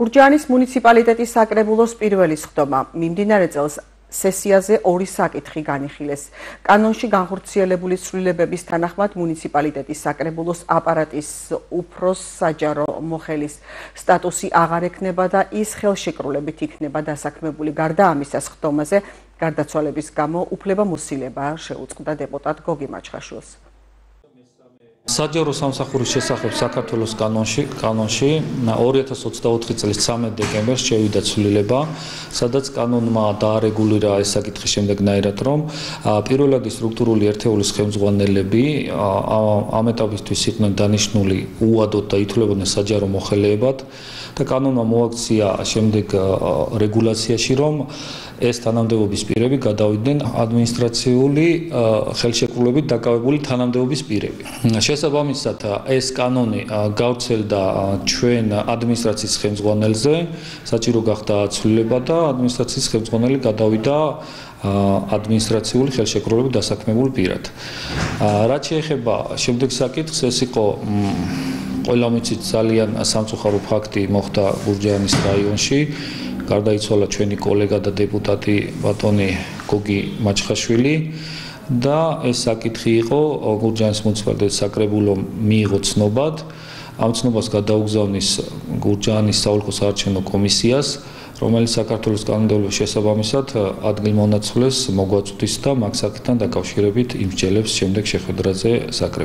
გურჯაანის მუნიციპალიტეტის საკრებულოს პირველი სხდომა მიმდინარე წელს სესიაზე ორი საკითხი განიხილეს. კანონში განხორციელებული ცვლილებების თანახმად მუნიციპალიტეტის საკრებულოს აპარატის უფროს საჯარო მოხელის სტატუსი აღარ ექნება და ის ხელშეკრულებით იქნება დასაქმებული. გარდა ამისა, სხდომაზე გარდაცვალების გამო უფლებამოსილება შეუწყდა დეპუტატ გოგი მაჩხაშვილს. საჯარო სამსახურის შესახებ საქართველოს კანონში 2024 წლის 13 დეკემბერს შევიდა ცვლილება, სადაც კანონმა დაარეგულირა ეს საკითხი შემდეგნაირად, რომ პირველადი სტრუქტურული ერთეულის ხელმძღვანელები ამ ეტაპისთვის იყვნენ დანიშნული უადოდ და ითვლებოდნენ საჯარო მოხელეებად და კანონმა მოაქცია შემდეგ რეგულაციაში, რომ ეს თანამდებობის პირები გადავიდნენ ადმინისტრაციული ხელშეკრულებით დაკავებული თანამდებობის პირები. შესაბამისად, ეს კანონი გავრცელდა ჩვენ ადმინისტრაციის ხელმძღვანელზე, საჭირო გახდა ცვლილება და ადმინისტრაციის ხელმძღვანელი გადავიდა ადმინისტრაციული ხელშეკრულებით დასაქმებულ პირად. რაც შეეხება შემდეგ საკითხს, ეს იყო ყველა მიცით ძალიან სამწუხარო ფაქტი მოხდა გურჯაანის რაიონში. გარდაიცვალა ჩვენი კოლეგა და დეპუტატი ბატონი გოგი მაჩხაშვილი და ეს საკითხი იყო გურჯაანის მუნიციპალიტეტის საკრებულომ მიიღო ცნობად. ამ ცნობას გადაუგზავნის გურჯაანის საოლქო საარჩევნო კომისიას, რომელიც საქართველოს კანონმდებლობის შესაბამისად ადგილმონაცვლეს მოგვაწვდის და მაგ საკითხთან დაკავშირებით იმსჯელებს შემდეგ შეხვედრაზე საკრებულოს.